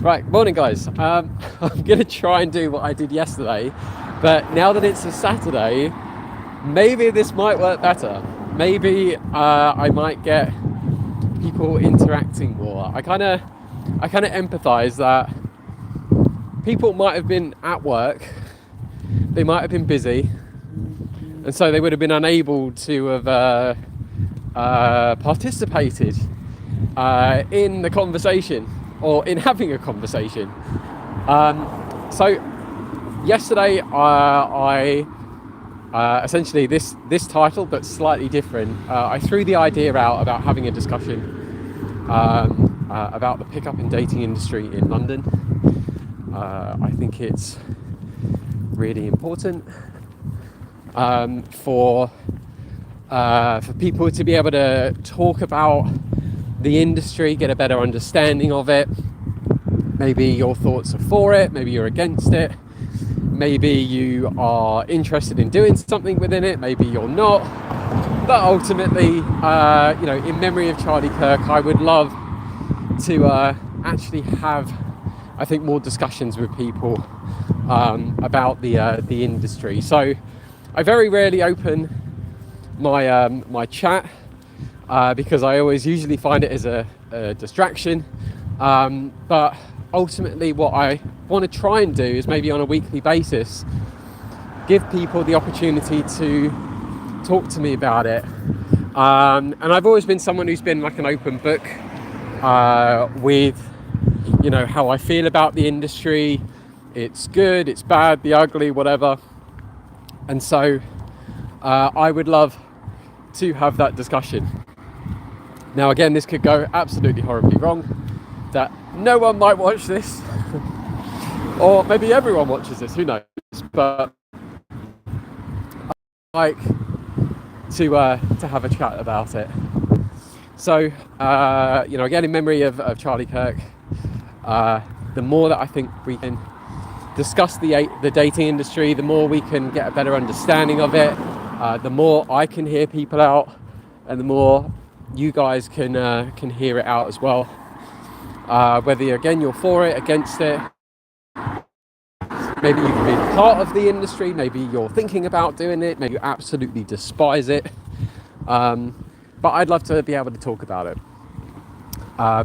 Right, morning guys. I'm gonna try and do what I did yesterday, but now that it's a Saturday, maybe this might work better. Maybe I might get people interacting more. I kind of empathise that people might have been at work, they might have been busy, and so they would have been unable to have participated in the conversation or in having a conversation. So yesterday I essentially this title, but slightly different, I threw the idea out about having a discussion about the pickup and dating industry in London. I think it's really important for people to be able to talk about the industry, get a better understanding of it. Maybe your thoughts are for it, maybe you're against it, maybe you are interested in doing something within it, maybe you're not. But ultimately, in memory of Charlie Kirk, I would love to actually have, I think, more discussions with people about the industry. So I very rarely open my chat because I always usually find it as a distraction. But ultimately what I want to try and do is maybe on a weekly basis give people the opportunity to talk to me about it. And I've always been someone who's been like an open book with, how I feel about the industry. It's good, it's bad, the ugly, whatever. And so I would love to have that discussion. Now again, this could go absolutely horribly wrong, that no one might watch this, or maybe everyone watches this, who knows, but I'd like to have a chat about it. So, again, in memory of Charlie Kirk, the more that I think we can discuss the dating industry, the more we can get a better understanding of it, the more I can hear people out, and the more you guys can hear it out as well. Whether you're for it, against it, maybe you've been part of the industry, maybe you're thinking about doing it, maybe you absolutely despise it. But I'd love to be able to talk about it,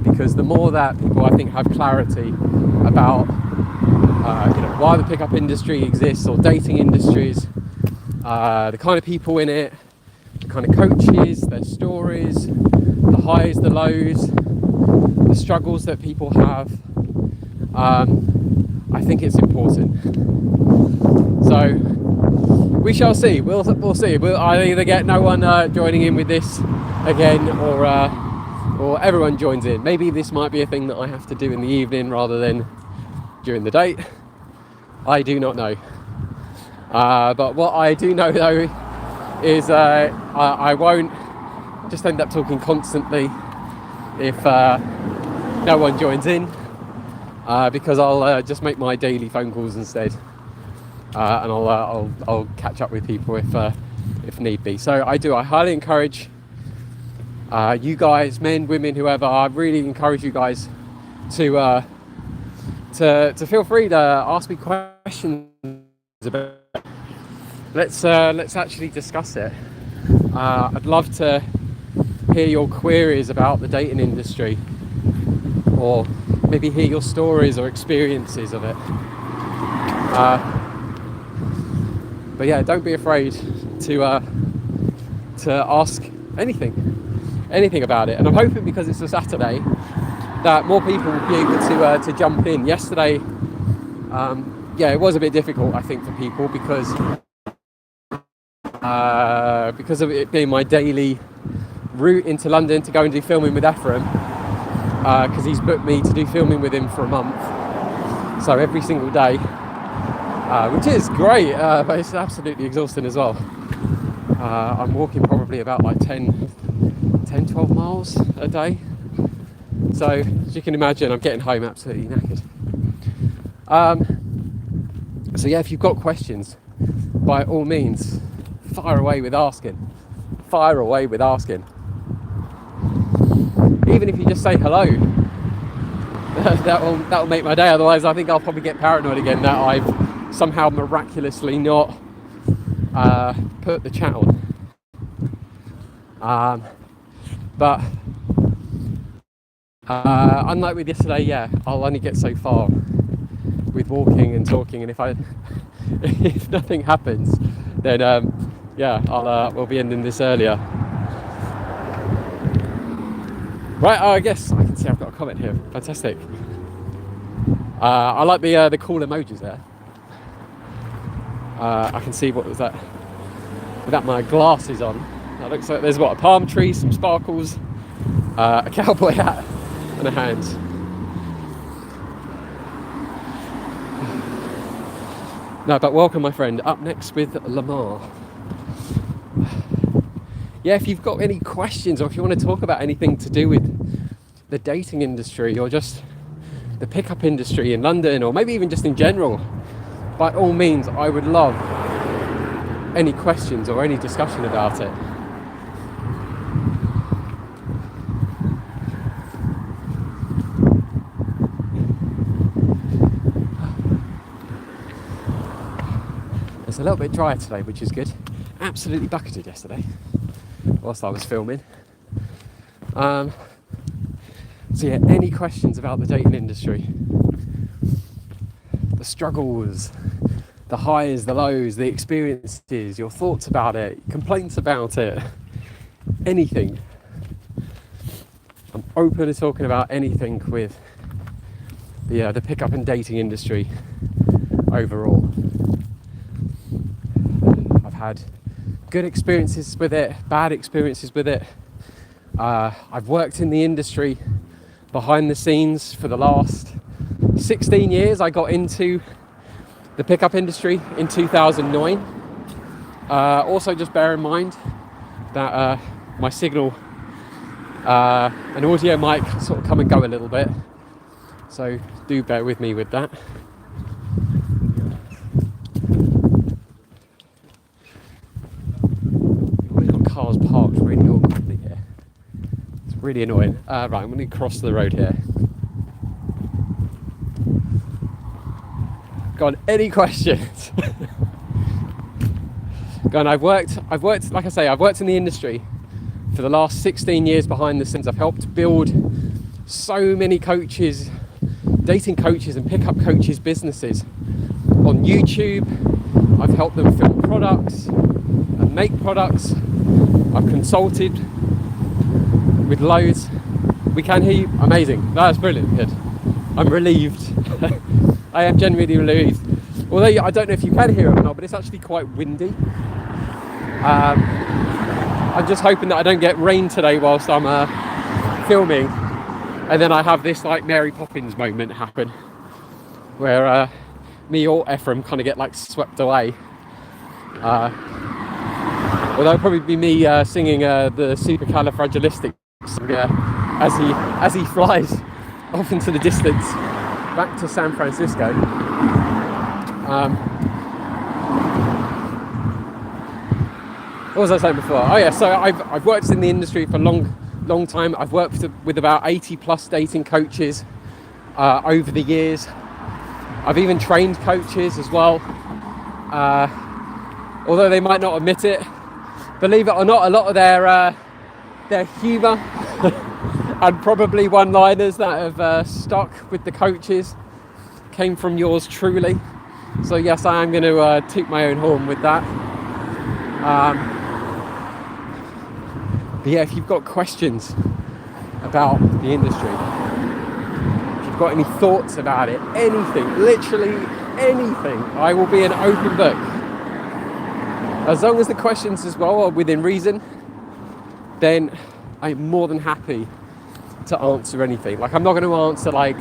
because the more that people, I think, have clarity about why the pickup industry exists, or dating industries, the kind of people in it, the kind of coaches, their stories, the highs, the lows, the struggles that people have, I think it's important. So we shall see. We'll see. I'll either get no one joining in with this again, or everyone joins in. Maybe this might be a thing that I have to do in the evening rather than during the day. I do not know. But what I do know though is I won't just end up talking constantly if no one joins in, because I'll just make my daily phone calls instead, and I'll catch up with people if need be. So I highly encourage you guys, men, women, whoever. I really encourage you guys to feel free to ask me questions about it. Let's actually discuss it. I'd love to hear your queries about the dating industry, or maybe hear your stories or experiences of it. But yeah, don't be afraid to ask anything about it. And I'm hoping, because it's a Saturday, that more people will be able to jump in. Yesterday, it was a bit difficult, I think, for people because of it being my daily route into London to go and do filming with Ephraim, because he's booked me to do filming with him for a month, so every single day, which is great, but it's absolutely exhausting as well. I'm walking probably about like 10-12 miles a day, so as you can imagine, I'm getting home absolutely knackered. So yeah, if you've got questions, by all means, fire away with asking. Even if you just say hello, that'll make my day. Otherwise, I think I'll probably get paranoid again that I've somehow miraculously not put the chat on. But unlike with yesterday, yeah, I'll only get so far with walking and talking, and if nothing happens, then we'll be ending this earlier. Right, I guess I can see I've got a comment here. Fantastic. I like the cool emojis there. I can see, what was that? Without my glasses on, that looks like there's a palm tree, some sparkles, a cowboy hat, and a hand. No, but welcome, my friend. Up next with Lamar. Yeah, if you've got any questions, or if you want to talk about anything to do with the dating industry, or just the pickup industry in London, or maybe even just in general, by all means, I would love any questions or any discussion about it. It's a little bit dry today, which is good. Absolutely bucketed yesterday whilst I was filming. So yeah, any questions about the dating industry? The struggles, the highs, the lows, the experiences, your thoughts about it, complaints about it, anything. I'm open to talking about anything with the pickup and dating industry overall. I've had good experiences with it, bad experiences with it. I've worked in the industry behind the scenes for the last 16 years. I got into the pickup industry in 2009. Also, just bear in mind that my signal and audio mic sort of come and go a little bit, so do bear with me with that. We've got cars parked really awkwardly here. It's really annoying. Right, I'm going to cross the road here. Got any questions? Go on. I've worked, like I say, I've worked in the industry for the last 16 years behind the scenes. I've helped build so many coaches, dating coaches and pickup coaches businesses on YouTube. I've helped them film products and make products. I've consulted with loads. We can hear you. Amazing. That's brilliant. Good. I'm relieved. I am genuinely relieved. Although I don't know if you can hear it or not, but it's actually quite windy. I'm just hoping that I don't get rain today whilst I'm filming, and then I have this like Mary Poppins moment happen where me or Ephraim kind of get like swept away. Although it'll probably be me singing the supercalifragilistic as he flies off into the distance back to San Francisco. What was I saying before? Oh yeah, so I've worked in the industry for a long time. I've worked with about 80 plus dating coaches over the years. I've even trained coaches as well. Although they might not admit it, believe it or not, a lot of their humour and probably one-liners that have stuck with the coaches came from yours truly. So yes, I am going to toot my own horn with that. But yeah, if you've got questions about the industry, if you've got any thoughts about it, anything, literally anything, I will be an open book. As long as the questions as well are within reason, then I'm more than happy to answer anything. Like, I'm not going to answer like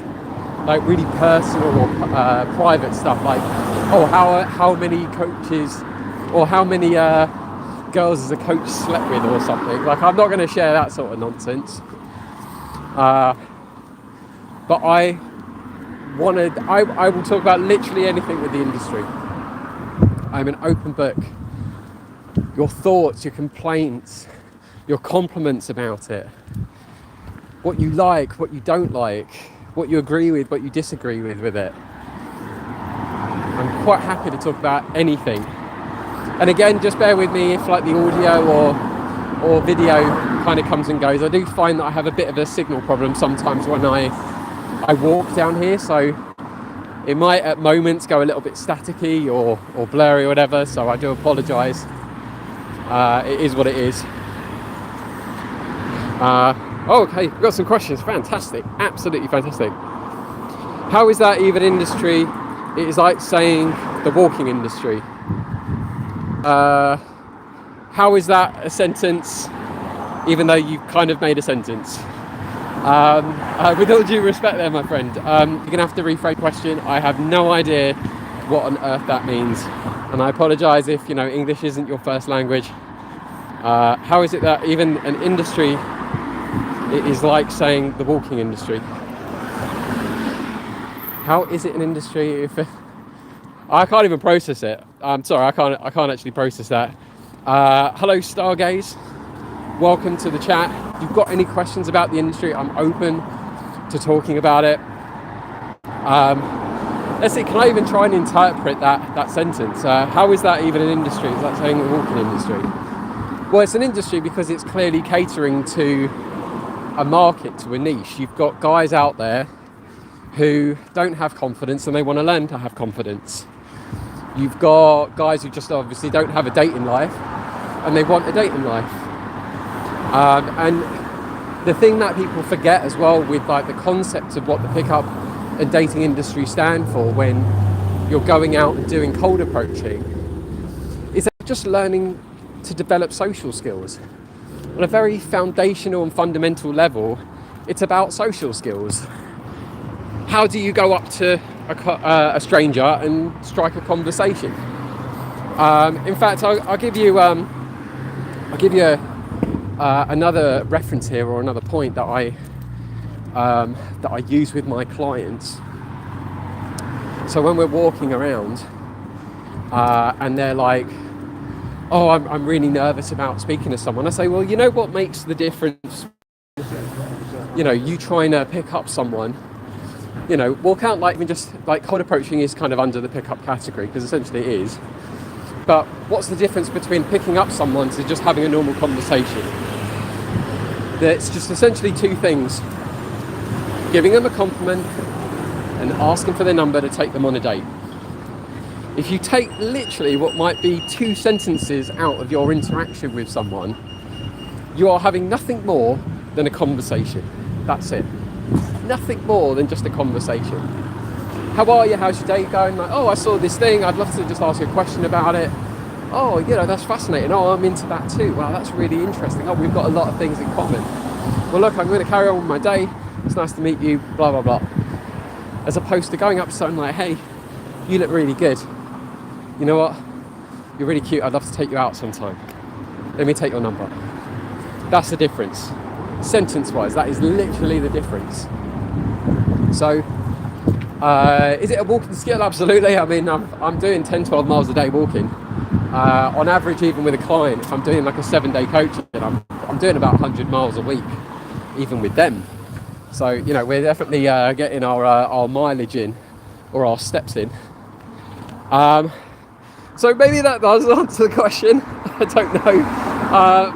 really personal or private stuff, like, oh, how many coaches or how many girls has a coach slept with or something. Like, I'm not going to share that sort of nonsense. But I will talk about literally anything with the industry. I'm an open book. Your thoughts, your complaints, your compliments about it, what you like, what you don't like, what you agree with, what you disagree with it. I'm quite happy to talk about anything. And again, just bear with me if like the audio or video kind of comes and goes. I do find that I have a bit of a signal problem sometimes when I walk down here, so it might at moments go a little bit staticky or blurry or whatever, so I do apologise. It is what it is. Okay, we've got some questions. Fantastic, absolutely fantastic. How is that even industry? It is like saying the walking industry. How is that a sentence, even though you kind of made a sentence? With all due respect there, my friend, you're going to have to rephrase the question. I have no idea what on earth that means. And I apologise if, English isn't your first language. How is it that even an industry, it is like saying the walking industry? How is it an industry if... I can't even process it. I'm sorry, I can't actually process that. Hello, Stargaze. Welcome to the chat. If you've got any questions about the industry, I'm open to talking about it. Let's see, can I even try and interpret that sentence? How is that even an industry? Is that saying the walking industry? Well, it's an industry because it's clearly catering to a market, to a niche. You've got guys out there who don't have confidence and they want to learn to have confidence. You've got guys who just obviously don't have a dating life and they want a dating life. And the thing that people forget as well with like the concept of what the pickup and dating industry stand for when you're going out and doing cold approaching is that just learning to develop social skills. On a very foundational and fundamental level, it's about social skills. How do you go up to a stranger and strike a conversation? In fact, I'll give you another reference here, or another point that I use with my clients. So when we're walking around and they're like, "Oh, I'm really nervous about speaking to someone," I say, "Well, you know what makes the difference? You trying to pick up someone." Walk out like even just like cold approaching is kind of under the pickup category because essentially it is. But what's the difference between picking up someone to just having a normal conversation? It's just essentially two things: giving them a compliment and asking for their number to take them on a date. If you take literally what might be 2 sentences out of your interaction with someone, you are having nothing more than a conversation. That's it. Nothing more than just a conversation. How are you? How's your day going? Like, oh, I saw this thing. I'd love to just ask you a question about it. Oh, that's fascinating. Oh, I'm into that too. Wow, that's really interesting. Oh, we've got a lot of things in common. Well, look, I'm going to carry on with my day. It's nice to meet you, blah, blah, blah. As opposed to going up to someone like, hey, you look really good. You know what? You're really cute. I'd love to take you out sometime. Let me take your number. That's the difference. Sentence-wise, that is literally the difference. So, is it a walking skill? Absolutely. I mean, I'm doing 10, 12 miles a day walking. On average, even with a client, if I'm doing like a 7-day coaching, I'm doing about 100 miles a week, even with them. So, we're definitely getting our mileage in, or our steps in. So maybe that does answer the question. I don't know.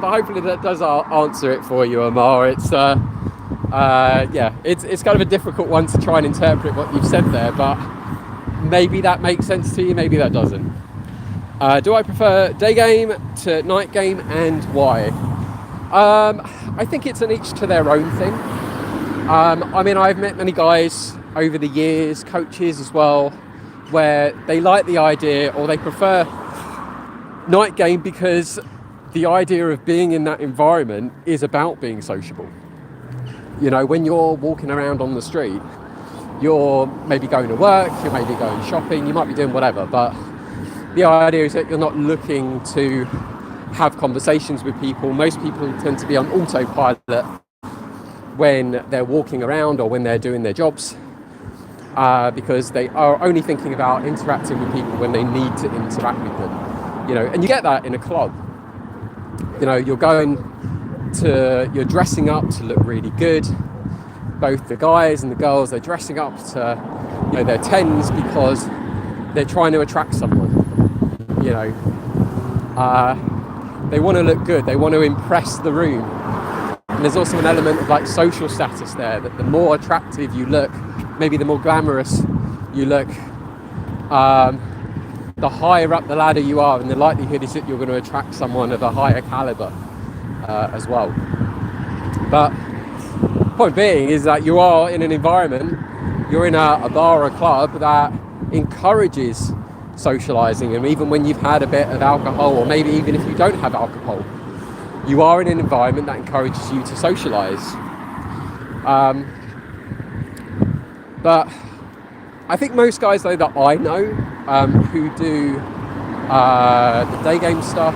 But hopefully that does answer it for you, Amar. It's it's kind of a difficult one to try and interpret what you've said there, but maybe that makes sense to you, maybe that doesn't. Do I prefer day game to night game, and why? I think it's an each to their own thing. I mean, I've met many guys over the years, coaches as well, where they like the idea, or they prefer night game because the idea of being in that environment is about being sociable. When you're walking around on the street, you're maybe going to work, you may be going shopping, you might be doing whatever, but the idea is that you're not looking to have conversations with people. Most people tend to be on autopilot when they're walking around or when they're doing their jobs, because they are only thinking about interacting with people when they need to interact with them. And you get that in a club. You're dressing up to look really good. both the guys and the girls, they're dressing up to, their tens because they're trying to attract someone. They want to look good, they want to impress the room. And there's also an element of like social status there, that the more attractive you look, maybe the more glamorous you look, the higher up the ladder you are, and the likelihood is that you're going to attract someone of a higher caliber as well. But point being is that you are in an environment, you're in a bar or a club that encourages socializing, and even when you've had a bit of alcohol, or maybe even if you don't have alcohol, you are in an environment that encourages you to socialize. But I think most guys though that I know who do the day game stuff,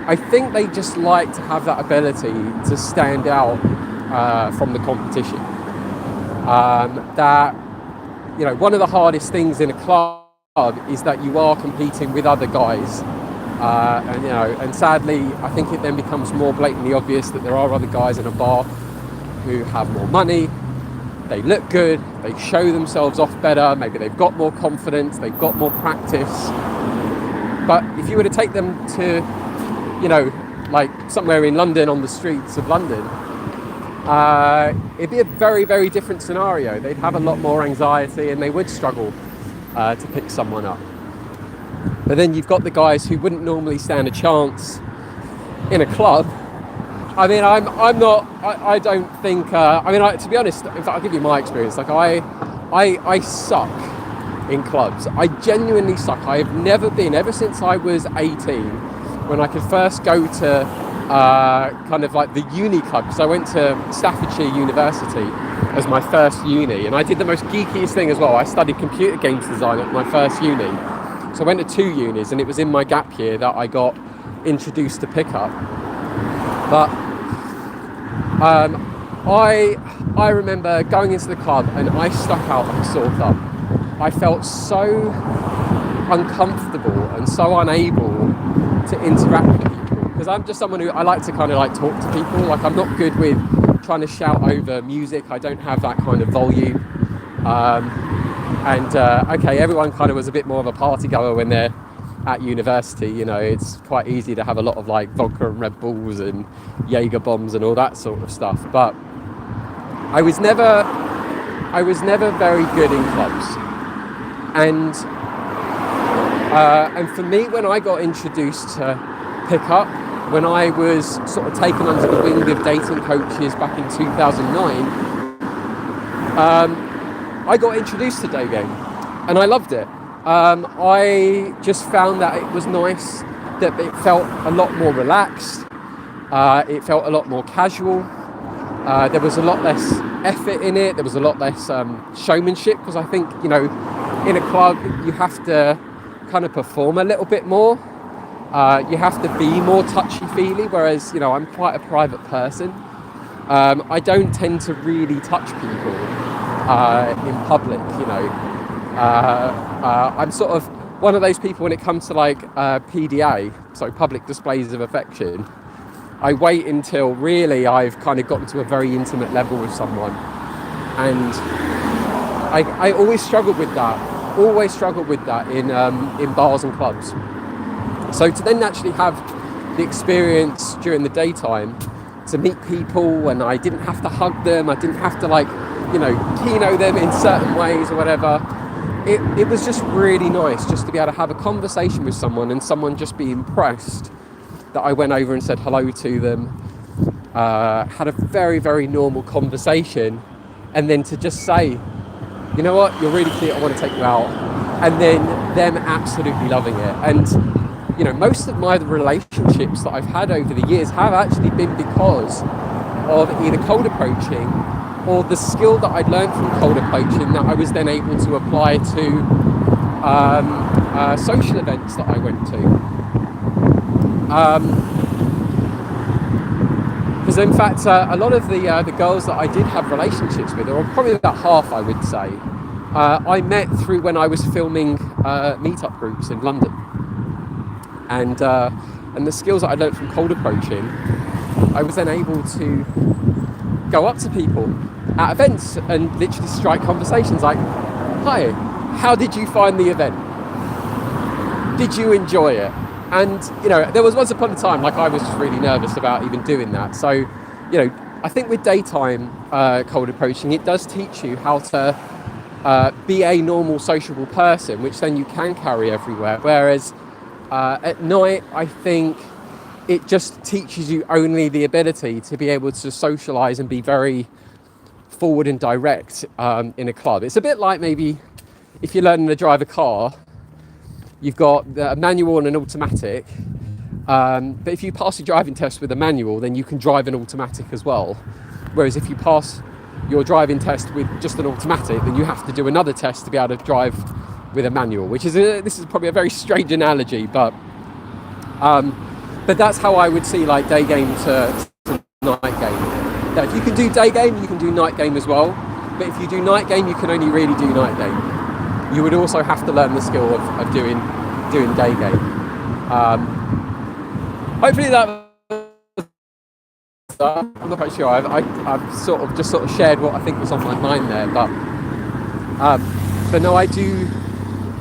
I think they just like to have that ability to stand out from the competition. That, one of the hardest things in a club is that you are competing with other guys, and sadly, I think it then becomes more blatantly obvious that there are other guys in a bar who have more money, they look good, they show themselves off better, maybe they've got more confidence, they've got more practice. But if you were to take them to, like somewhere in London, on the streets of London, it'd be a very, very different scenario. They'd have a lot more anxiety and they would struggle to pick someone up. But then you've got the guys who wouldn't normally stand a chance in a club. I mean, I don't think, to be honest, in fact, I'll give you my experience. Like I suck in clubs. I genuinely suck. I have never been, ever since I was 18, when I could first go to kind of like the uni club, because I went to Staffordshire University as my first uni, and I did the most geekiest thing as well. I studied computer games design at my first uni. So I went to 2 unis, and it was in my gap year that I got introduced to pickup. But I remember going into the club and I stuck out like a sore thumb. I felt so uncomfortable and so unable to interact with people, because I'm just someone who, I like to kind of like talk to people. Like, I'm not good with trying to shout over music. I don't have that kind of volume. Okay, everyone kind of was a bit more of a party goer when they're at university. It's quite easy to have a lot of like vodka and Red Bulls and Jaeger bombs and all that sort of stuff. But I was never very good in clubs. And for me, when I got introduced to pickup, when I was sort of taken under the wing of dating coaches back in 2009, I got introduced to day game and I loved it. I just found that it was nice, that it felt a lot more relaxed, it felt a lot more casual, there was a lot less effort in it, there was a lot less showmanship, because I think, in a club you have to kind of perform a little bit more, you have to be more touchy-feely, whereas, I'm quite a private person. I don't tend to really touch people in public, I'm sort of one of those people when it comes to like PDA, so public displays of affection. I wait until really I've kind of gotten to a very intimate level with someone, and I always struggled with that in bars and clubs. So to then actually have the experience during the daytime, to meet people, and I didn't have to hug them, I didn't have to like, keynote them in certain ways or whatever. It was just really nice just to be able to have a conversation with someone and someone just be impressed that I went over and said hello to them, had a very, very normal conversation, and then to just say, you know what, you're really cute, I want to take you out, and then them absolutely loving it. And most of my relationships that I've had over the years have actually been because of either cold approaching or the skill that I'd learned from cold approaching that I was then able to apply to social events that I went to. Because in fact, a lot of the girls that I did have relationships with, or probably about half, I would say, I met through when I was filming meetup groups in London. And the skills that I learned from cold approaching I was then able to go up to people at events and literally strike conversations like, hi, how did you find the event? Did you enjoy it? And, you know, there was once upon a time, like, I was just really nervous about even doing that. So, you know, I think with daytime cold approaching, it does teach you how to be a normal, sociable person, which then you can carry everywhere. Whereas at night, I think it just teaches you only the ability to be able to socialise and be very forward and direct in a club. It's a bit like maybe if you're learning to drive a car, you've got a manual and an automatic, but if you pass your driving test with a manual, then you can drive an automatic as well. Whereas if you pass your driving test with just an automatic, then you have to do another test to be able to drive with a manual, which is this is probably a very strange analogy, but that's how I would see like day game to night game. Now, if you can do day game, you can do night game as well. But if you do night game, you can only really do night game. You would also have to learn the skill of doing day game. Hopefully that. I'm not quite sure. I've sort of shared what I think was on my mind there, but no, I do.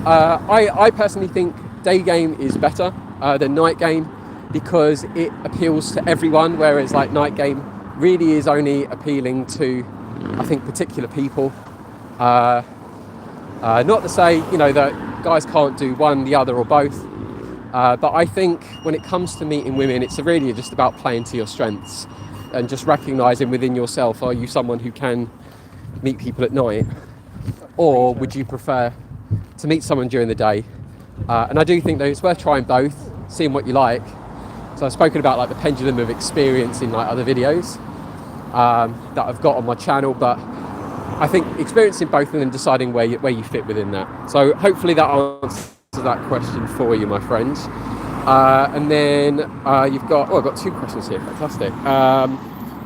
I personally think day game is better than night game because it appeals to everyone, whereas like night game really is only appealing to, I think, particular people. Not to say, you know, that guys can't do one, the other, or both. But I think when it comes to meeting women, it's really just about playing to your strengths and just recognising within yourself, are you someone who can meet people at night? Or would you prefer to meet someone during the day? And I do think that it's worth trying both, seeing what you like. So I've spoken about like the pendulum of experience in like other videos that I've got on my channel, but I think experiencing both and then deciding where you fit within that. So hopefully that answers that question for you, my friends. And then you've got, I've got two questions here, fantastic.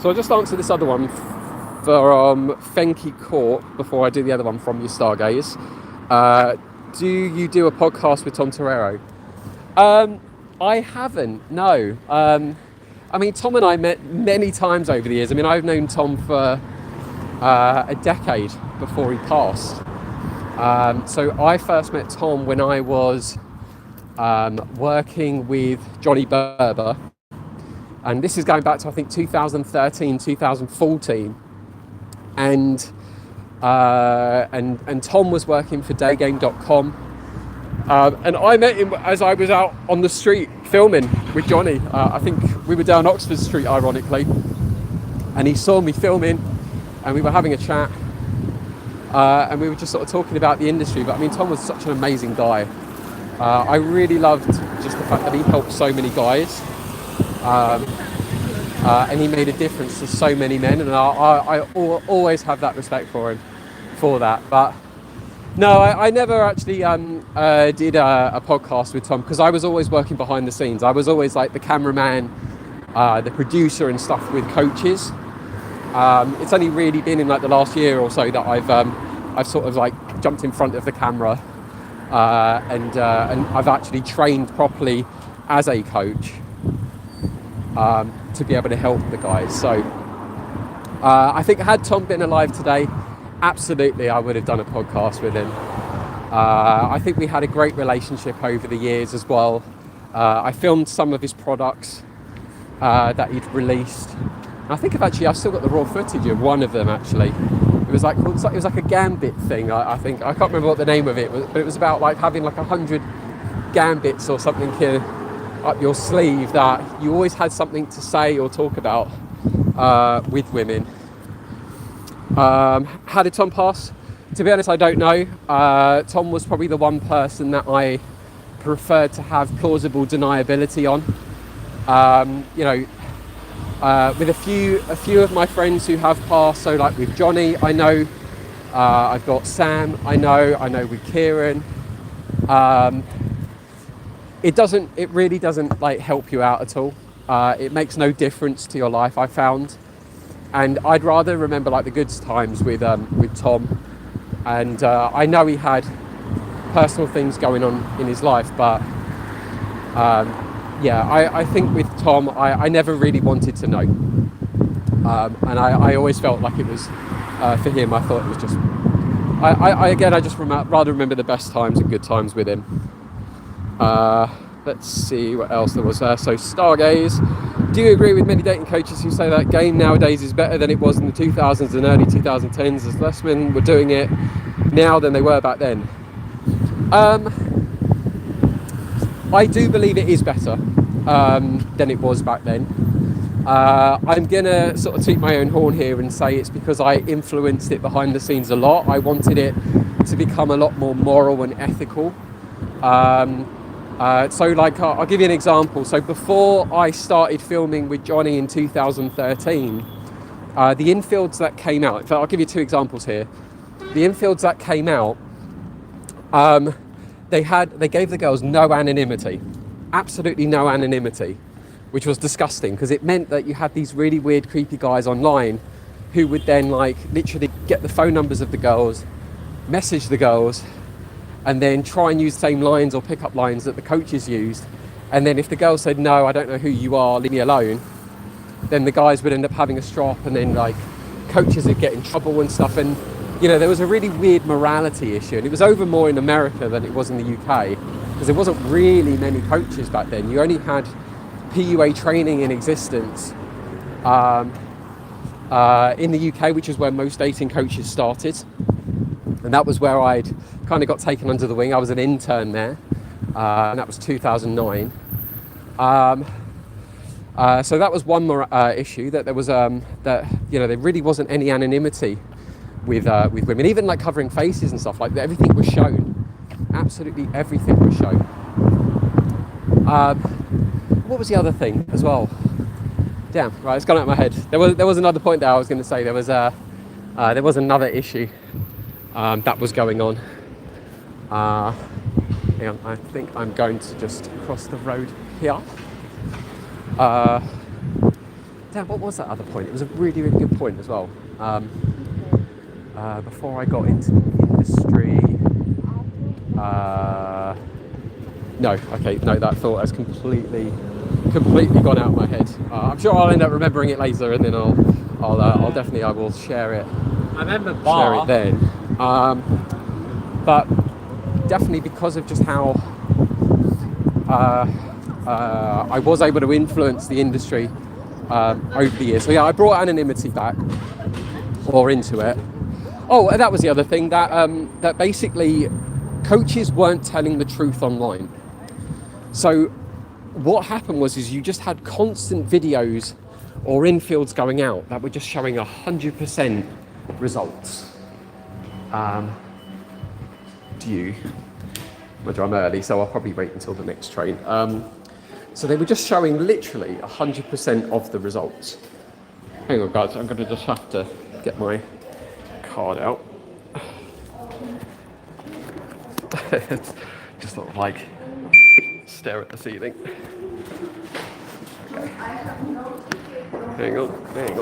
So I'll just answer this other one from Fenky Court before I do the other one from your Stargaze. Do you do a podcast with Tom Torero? I haven't, no. I mean, Tom and I met many times over the years. I mean, I've known Tom for a decade before he passed. So I first met Tom when I was working with Johnny Berber, and this is going back to I think 2013, 2014, and Tom was working for daygame.com, and I met him as I was out on the street filming with Johnny. I think we were down Oxford Street, ironically, and he saw me filming, and we were having a chat, and we were just sort of talking about the industry. But I mean, Tom was such an amazing guy. I really loved just the fact that he helped so many guys, and he made a difference to so many men, and I always have that respect for him for that. But no, I never actually did a podcast with Tom, because I was always working behind the scenes. I was always like the cameraman, the producer and stuff with coaches. It's only really been in like the last year or so that I've sort of like jumped in front of the camera, and I've actually trained properly as a coach to be able to help the guys. So I think had Tom been alive today, absolutely I would have done a podcast with him. I think we had a great relationship over the years as well. I filmed some of his products that he'd released. I think I've still got the raw footage of one of them actually. It was like a gambit thing. I think I can't remember what the name of it was, but it was about like having like 100 gambits or something here up your sleeve that you always had something to say or talk about with women. How did Tom pass? To be honest, I don't know. Tom was probably the one person that I preferred to have plausible deniability on. With a few of my friends who have passed, so like with Johnny, I know, I've got Sam, I know with Kieran. It really doesn't like help you out at all. It makes no difference to your life, I found. And I'd rather remember like the good times with Tom. And I know he had personal things going on in his life, but yeah, I think with Tom, I never really wanted to know. And I always felt like it was, for him, I thought it was just, I just rather remember the best times and good times with him. Let's see what else there was. So Stargaze, do you agree with many dating coaches who say that game nowadays is better than it was in the 2000s and early 2010s, as less men were doing it now than they were back then? I do believe it is better than it was back then. I'm gonna sort of toot my own horn here and say it's because I influenced it behind the scenes a lot. I wanted it to become a lot more moral and ethical. So like, I'll give you an example. So before I started filming with Johnny in 2013, the infields that came out, in fact, I'll give you two examples here. The infields that came out, they gave the girls no anonymity, absolutely no anonymity, which was disgusting because it meant that you had these really weird, creepy guys online who would then like literally get the phone numbers of the girls, message the girls, and then try and use the same lines or pick-up lines that the coaches used. And then if the girl said, no, I don't know who you are, leave me alone, then the guys would end up having a strop, and then like coaches would get in trouble and stuff. And you know, there was a really weird morality issue, and it was over more in America than it was in the UK, because there wasn't really many coaches back then. You only had PUA training in existence in the UK, which is where most dating coaches started. And that was where I'd kind of got taken under the wing. I was an intern there, and that was 2009. So that was one more issue, that there was that, you know, there really wasn't any anonymity with women, even like covering faces and stuff. Like, everything was shown, absolutely everything was shown. What was the other thing as well? Damn, right, it's gone out of my head. There was another point that I was going to say. There was another issue that was going on. Hang on, I think I'm going to just cross the road here. Damn, what was that other point? It was a really, really good point as well. Before I got into the industry. That thought has completely gone out of my head. I'm sure I'll end up remembering it later, and then I'll definitely, I will share it. I remember share it then. But definitely because of just how I was able to influence the industry over the years. So yeah, I brought anonymity back, or into it. Oh, and that was the other thing, that basically coaches weren't telling the truth online. So what happened was you just had constant videos or infields going out that were just showing 100% results. Whether I'm early, so I'll probably wait until the next train. So they were just showing literally 100% of the results. Hang on, guys, I'm going to just have to get my card out. Just sort of like stare at the ceiling. Okay. Hang on. There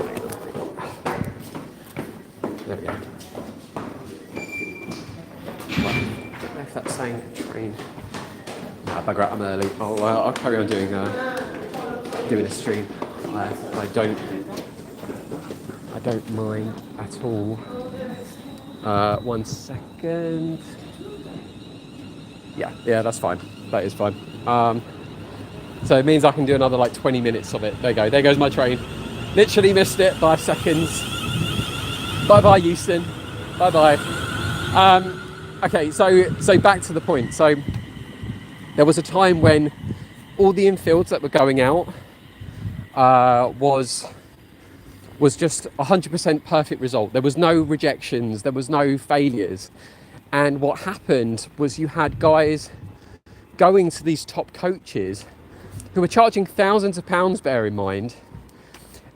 we go. If that's saying train. Bugger out, I'm early. I'll carry on doing a stream. I don't mind at all. 1 second. Yeah, that's fine. That is fine. So it means I can do another like 20 minutes of it. There you go. There goes my train. Literally missed it by seconds. Bye-bye, Houston. Bye-bye. Okay, so back to the point. So there was a time when all the infields that were going out was just 100% perfect result. There was no rejections. There was no failures. And what happened was you had guys going to these top coaches who were charging thousands of pounds, bear in mind.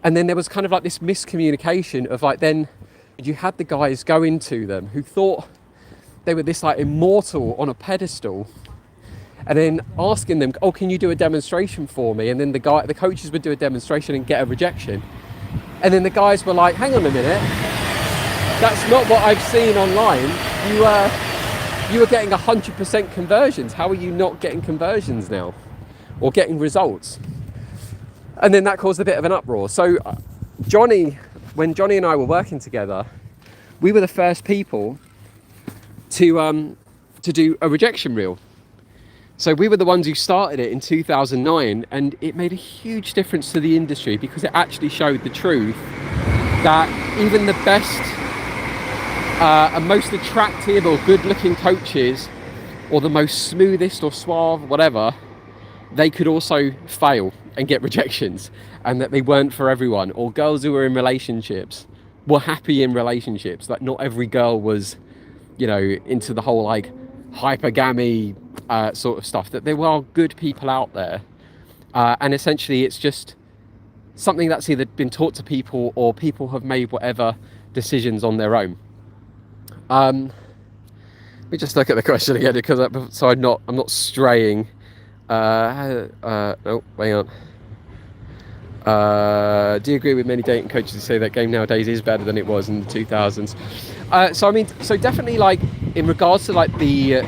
And then there was kind of like this miscommunication of like, then you had the guys going to them who thought they were this like immortal on a pedestal, and then asking them, oh, can you do a demonstration for me? And then the coaches would do a demonstration and get a rejection. And then the guys were like, hang on a minute, that's not what I've seen online. You were getting 100% conversions. How are you not getting conversions now? or getting results. And then that caused a bit of an uproar. So when Johnny and I were working together, we were the first people to do a rejection reel. So we were the ones who started it in 2009, and it made a huge difference to the industry because it actually showed the truth that even the best and most attractive or good-looking coaches, or the most smoothest or suave, whatever, they could also fail and get rejections, and that they weren't for everyone. Or girls who were in relationships were happy in relationships. Like, not every girl was, into the whole like hypergamy sort of stuff. That there were good people out there, and essentially it's just something that's either been taught to people or people have made whatever decisions on their own. Let me just look at the question again, because so I'm not straying. Oh, hang on. Do you agree with many dating coaches who say that game nowadays is better than it was in the 2000s? So definitely, like, in regards to like the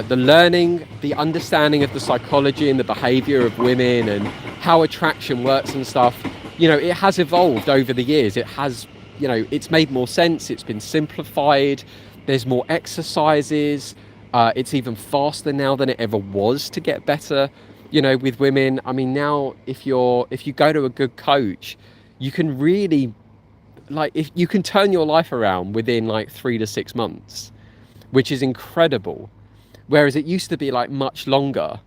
learning, the understanding of the psychology and the behavior of women and how attraction works and stuff, it has evolved over the years. It has, it's made more sense. It's been simplified. There's more exercises. It's even faster now than it ever was to get better, with women. I mean, now if you go to a good coach, you can really, if you can turn your life around within like 3 to 6 months, which is incredible. Whereas it used to be like much longer.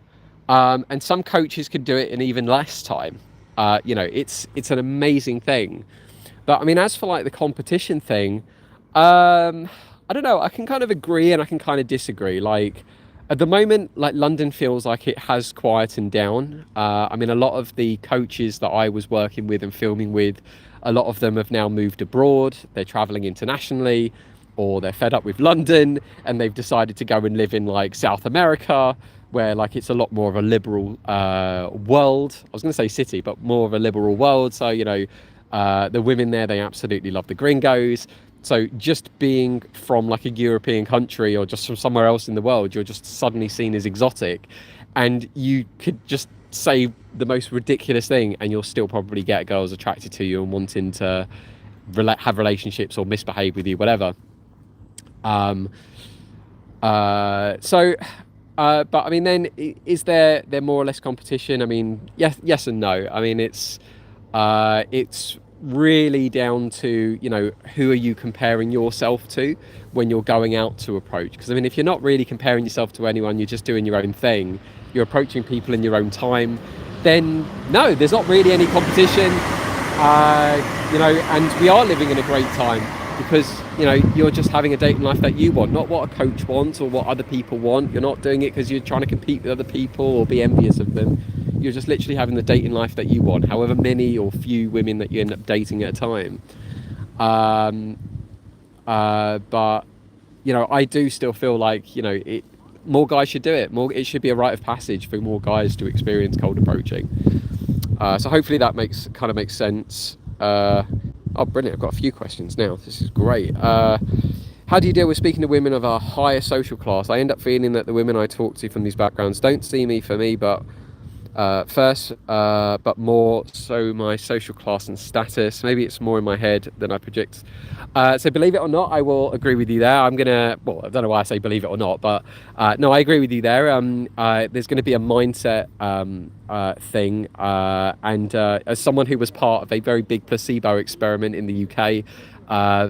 And some coaches could do it in even less time. It's an amazing thing. But I mean, as for like the competition thing, I don't know, I can kind of agree and I can kind of disagree. Like, at the moment, like, London feels like it has quietened down. I mean, a lot of the coaches that I was working with and filming with, a lot of them have now moved abroad. They're traveling internationally, or they're fed up with London and they've decided to go and live in like South America, where like it's a lot more of a liberal world. I was going to say city, but more of a liberal world. So, the women there, they absolutely love the gringos. So just being from like a European country or just from somewhere else in the world, you're just suddenly seen as exotic, and you could just say the most ridiculous thing and you'll still probably get girls attracted to you and wanting to have relationships or misbehave with you, whatever. But I mean, then is there more or less competition? I mean, yes and no. I mean, it's really down to, who are you comparing yourself to when you're going out to approach? Because I mean, if you're not really comparing yourself to anyone, you're just doing your own thing, you're approaching people in your own time, then no, there's not really any competition. And we are living in a great time because, you're just having a dating life that you want, not what a coach wants or what other people want. You're not doing it because you're trying to compete with other people or be envious of them. You're just literally having the dating life that you want, however many or few women that you end up dating at a time. But, I do still feel like, more guys should do it. It should be a rite of passage for more guys to experience cold approaching. So hopefully that makes sense. Oh, brilliant. I've got a few questions now. This is great. How do you deal with speaking to women of a higher social class? I end up feeling that the women I talk to from these backgrounds don't see me for me, but more so my social class and status. Maybe it's more in my head than I project. So believe it or not, I will agree with you there. I don't know why I say believe it or not, but no, I agree with you there. There's going to be a mindset thing. And as someone who was part of a very big placebo experiment in the UK,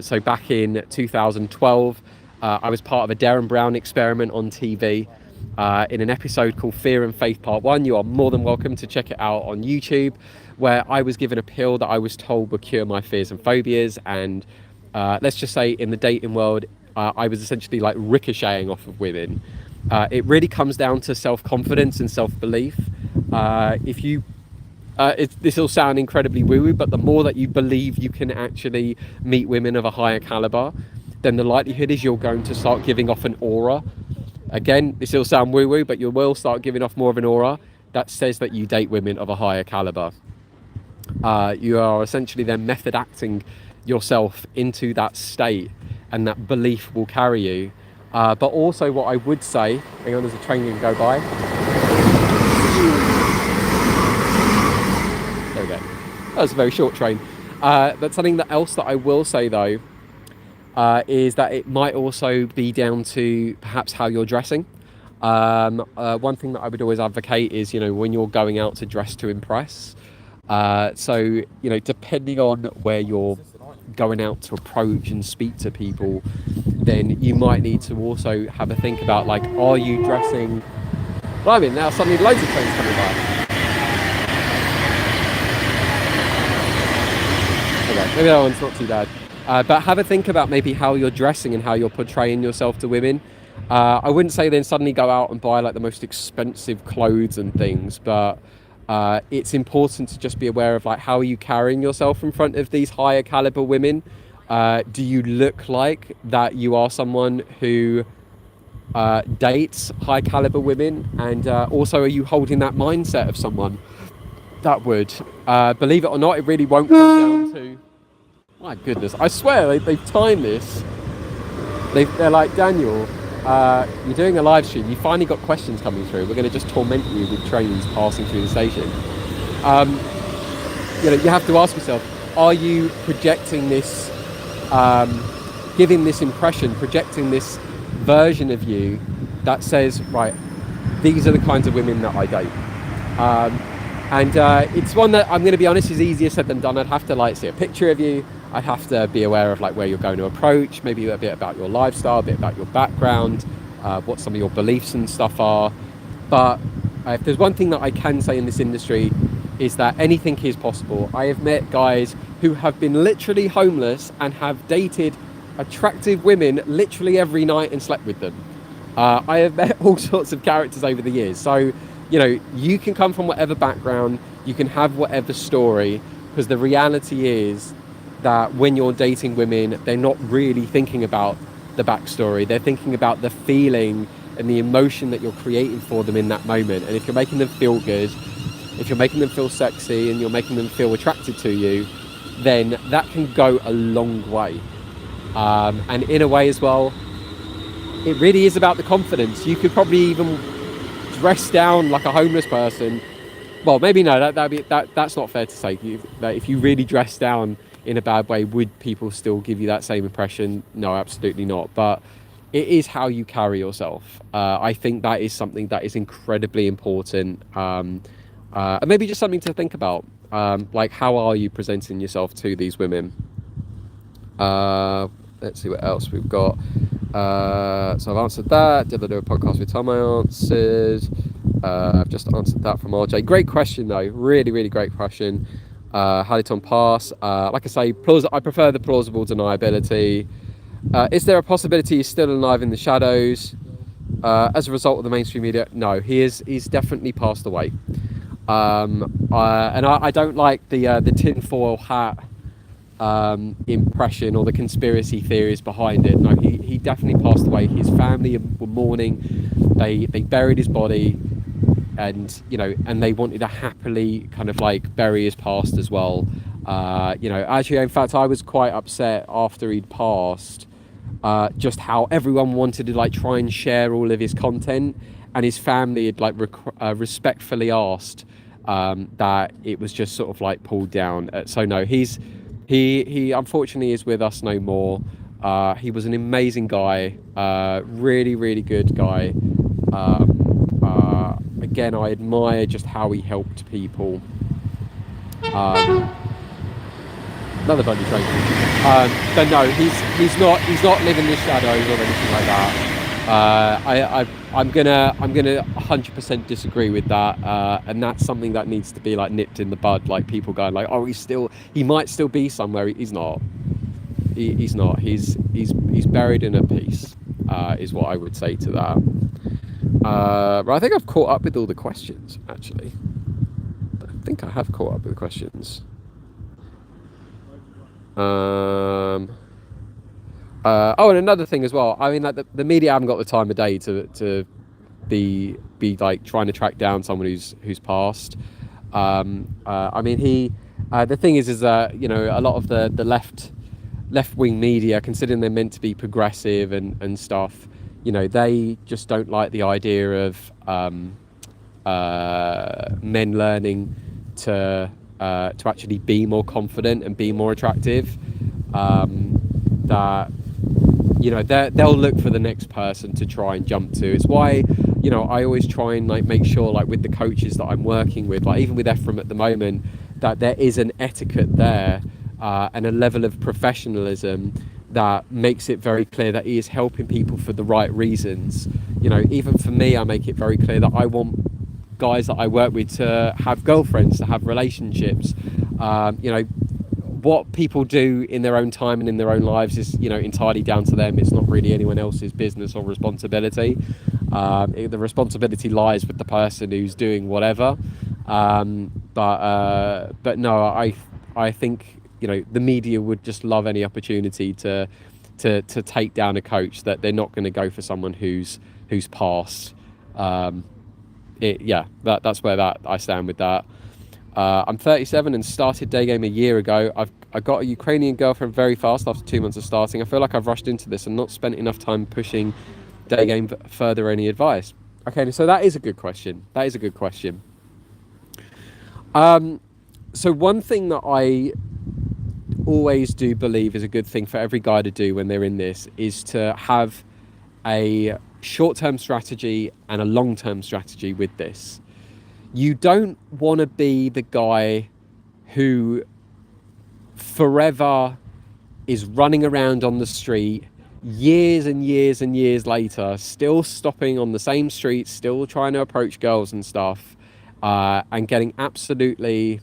so back in 2012, I was part of a Darren Brown experiment on TV. In an episode called Fear and Faith Part 1. You are more than welcome to check it out on YouTube, where I was given a pill that I was told would cure my fears and phobias. And let's just say in the dating world, I was essentially like ricocheting off of women. It really comes down to self-confidence and self-belief. This will sound incredibly woo-woo, but the more that you believe you can actually meet women of a higher caliber, then the likelihood is you're going to start giving off an aura. Again, this will sound woo-woo, but you will start giving off more of an aura that says that you date women of a higher caliber. You are essentially then method acting yourself into that state, and that belief will carry you. But also what I would say, hang on, there's a train going to go by. was a very short train. But something else that I will say though is that it might also be down to perhaps how you're dressing. One thing that I would always advocate is, when you're going out to dress to impress. So, depending on where you're going out to approach and speak to people, then you might need to also have a think about, like, are you dressing... Well, I mean, now suddenly loads of trains coming by. Okay, maybe that one's not too bad. But have a think about maybe how you're dressing and how you're portraying yourself to women. I wouldn't say then suddenly go out and buy like the most expensive clothes and things, but it's important to just be aware of, like, how are you carrying yourself in front of these higher caliber women? Do you look like that you are someone who dates high caliber women? And also, are you holding that mindset of someone that would, believe it or not, it really won't come down to... My goodness, I swear they've timed this. They're like, Daniel, you're doing a live stream. You finally got questions coming through. We're going to just torment you with trains passing through the station. You have to ask yourself, are you projecting this, giving this impression, projecting this version of you that says, right, these are the kinds of women that I date? And it's one that, I'm going to be honest, is easier said than done. I'd have to see a picture of you. I'd have to be aware of where you're going to approach, maybe a bit about your lifestyle, a bit about your background, what some of your beliefs and stuff are. But if there's one thing that I can say in this industry, is that anything is possible. I have met guys who have been literally homeless and have dated attractive women literally every night and slept with them. I have met all sorts of characters over the years. So, you can come from whatever background, you can have whatever story, because the reality is that when you're dating women, they're not really thinking about the backstory. They're thinking about the feeling and the emotion that you're creating for them in that moment. And if you're making them feel good, if you're making them feel sexy and you're making them feel attracted to you, then that can go a long way. And in a way as well, it really is about the confidence. You could probably even dress down like a homeless person. Well, maybe no, that's not fair to say. If you really dress down in a bad way, would people still give you that same impression? No, absolutely not. But it is how you carry yourself. I think that is something that is incredibly important, and maybe just something to think about. Like, how are you presenting yourself to these women? Let's see what else we've got. So I've answered that. Did I do a podcast with Tom? I answered. I've just answered that from RJ. Great question though, really, really great question. How did Tom pass? Like I say, I prefer the plausible deniability. Is there a possibility he's still alive in the shadows as a result of the mainstream media? No, he's definitely passed away. And I don't like the tinfoil hat impression or the conspiracy theories behind it. No, he definitely passed away. His family were mourning. They buried his body, and and they wanted to happily kind of bury his past as well. Actually, in fact, I was quite upset after he'd passed, just how everyone wanted to try and share all of his content, and his family had respectfully asked that it was just sort of pulled down. So no, he unfortunately is with us no more. He was an amazing guy, really, really good guy. Again, I admire just how he helped people. Another bloody train. But no, he's not living in the shadows or anything like that. I'm gonna 100% disagree with that, and that's something that needs to be nipped in the bud. People going oh, he might still be somewhere. He's not. He's not. He's buried in a piece. Is what I would say to that. But I think I've caught up with all the questions. Actually, I think I have caught up with the questions. Oh, and another thing as well. I mean, the media haven't got the time of day to be trying to track down someone who's passed. I mean, the thing is that a lot of the left-wing media, considering they're meant to be progressive and stuff, they just don't like the idea of men learning to to actually be more confident and be more attractive, that they'll look for the next person to try and jump to. It's why I always try and like make sure, like with the coaches that I'm working with, like even with Ephraim at the moment, that there is an etiquette there, and a level of professionalism that makes it very clear that he is helping people for the right reasons. Even for me, I make it very clear that I want guys that I work with to have girlfriends, to have relationships. What people do in their own time and in their own lives is entirely down to them. It's not really anyone else's business or responsibility. The responsibility lies with the person who's doing whatever. But no, I think the media would just love any opportunity to take down a coach, that they're not going to go for someone who's past. That's where I stand with that. I'm 37 and started day game a year ago. I got a Ukrainian girlfriend very fast after 2 months of starting. I feel like I've rushed into this and not spent enough time pushing day game further. Any advice? Okay, so that is a good question. So one thing that I always do believe is a good thing for every guy to do when they're in this is to have a short-term strategy and a long-term strategy with this. You don't want to be the guy who forever is running around on the street years and years and years later, still stopping on the same streets, still trying to approach girls and stuff, and getting absolutely,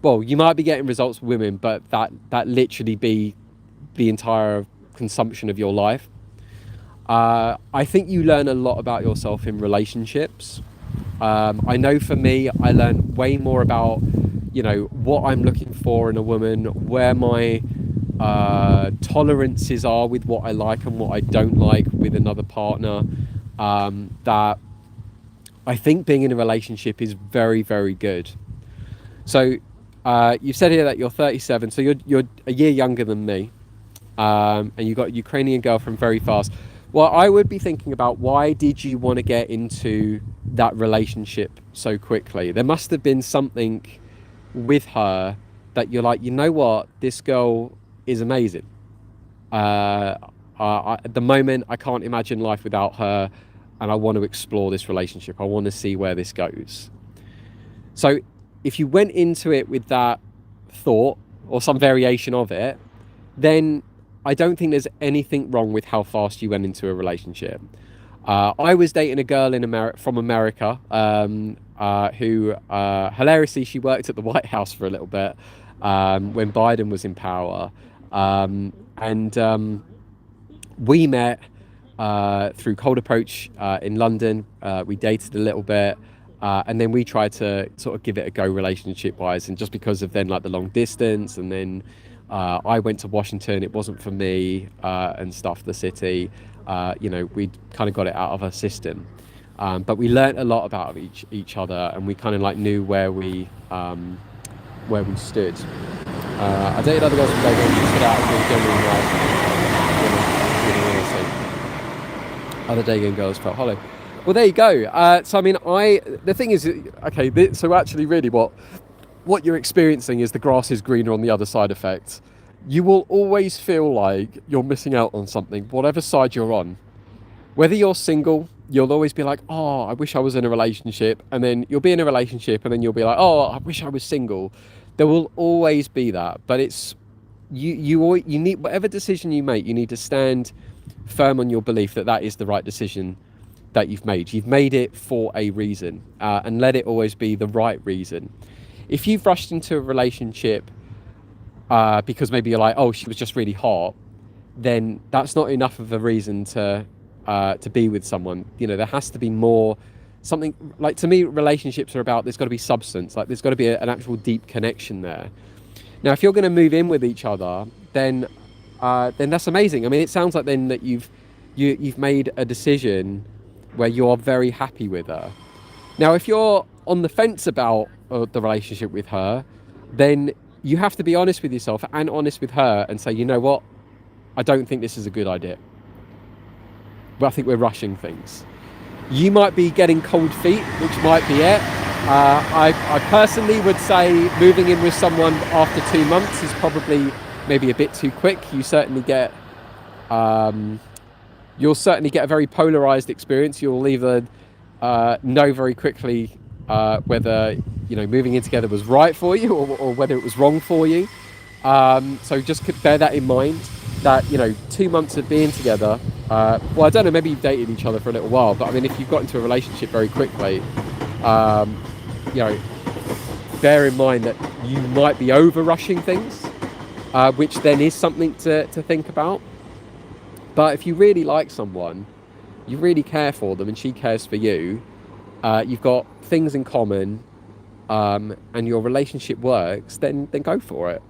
well, you might be getting results with women, but that literally be the entire consumption of your life. I think you learn a lot about yourself in relationships. I know for me, I learned way more about, what I'm looking for in a woman, where my tolerances are with what I like and what I don't like with another partner. That I think being in a relationship is very, very good. So you said here that you're 37, so you're a year younger than me, and you got a Ukrainian girlfriend very fast. Well, I would be thinking about, why did you want to get into that relationship so quickly? There must have been something with her that you're like, what, this girl is amazing. At the moment, I can't imagine life without her, and I want to explore this relationship. I want to see where this goes. So if you went into it with that thought, or some variation of it, then I don't think there's anything wrong with how fast you went into a relationship. I was dating a girl from America, who, hilariously, she worked at the White House for a little bit when Biden was in power. We met through Cold Approach in London. We dated a little bit. And then we tried to sort of give it a go relationship-wise. And just because of then, like, the long distance, and then I went to Washington, it wasn't for me, and stuff, the city, we kind of got it out of our system. But we learnt a lot about each other, and we kind of like knew where we stood. I dated other girls from day one, stood out as being genuine, other day game girls felt hollow. Well, there you go. So I mean, the thing is, okay, so actually really what you're experiencing is the grass is greener on the other side effect. You will always feel like you're missing out on something, whatever side you're on. Whether you're single, you'll always be like, oh, I wish I was in a relationship. And then you'll be in a relationship and then you'll be like, oh, I wish I was single. There will always be that. But it's, you need, whatever decision you make, you need to stand firm on your belief that that is the right decision that you've made. You've made it for a reason, and let it always be the right reason. If you've rushed into a relationship because maybe you're like, oh, she was just really hot, then that's not enough of a reason to be with someone. There has to be more, something, like, to me, relationships are about, there's got to be substance, like there's got to be an actual deep connection there. Now, if you're going to move in with each other, then that's amazing. I mean, it sounds like then that you've made a decision where you are very happy with her. Now, if you're on the fence about the relationship with her, then you have to be honest with yourself and honest with her and say, you know what, I don't think this is a good idea. But I think we're rushing things. You might be getting cold feet, which might be it. I personally would say moving in with someone after 2 months is probably maybe a bit too quick. You'll certainly get a very polarized experience. You'll either know very quickly whether moving in together was right for you, or whether it was wrong for you. So just bear that in mind. That 2 months of being together. Well, I don't know. Maybe you've dated each other for a little while, but I mean, if you've got into a relationship very quickly, you know, bear in mind that you might be over rushing things, which then is something to think about. But if you really like someone, you really care for them, and she cares for you, you've got things in common, and your relationship works, then go for it.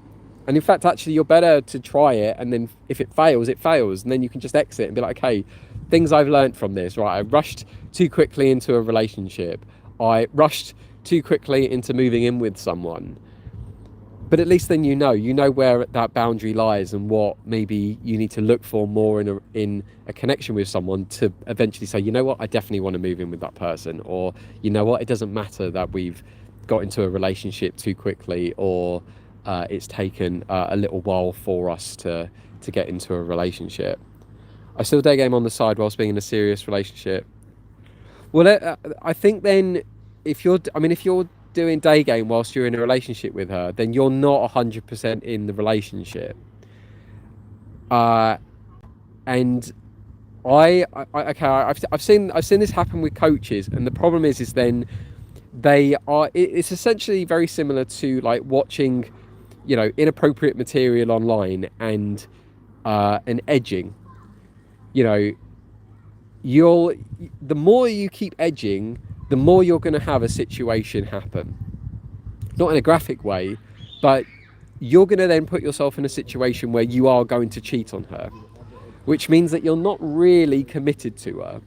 And in fact, actually, you're better to try it, and then if it fails, it fails, and then you can just exit and be like, okay, things I've learned from this, right? I rushed too quickly into a relationship. I rushed too quickly into moving in with someone. But at least then you know where that boundary lies, and what maybe you need to look for more in a connection with someone to eventually say, you know what, I definitely want to move in with that person, or you know what, it doesn't matter that we've got into a relationship too quickly, or it's taken a little while for us to get into a relationship. I still day game on the side whilst being in a serious relationship. Well, I think then if you're doing day game whilst you're in a relationship with her, then you're not 100% in the relationship. And I've seen this happen with coaches, and the problem is then it's essentially very similar to like watching, inappropriate material online and edging. The more you keep edging, the more you're going to have a situation happen. Not in a graphic way, but you're going to then put yourself in a situation where you are going to cheat on her, which means that you're not really committed to her.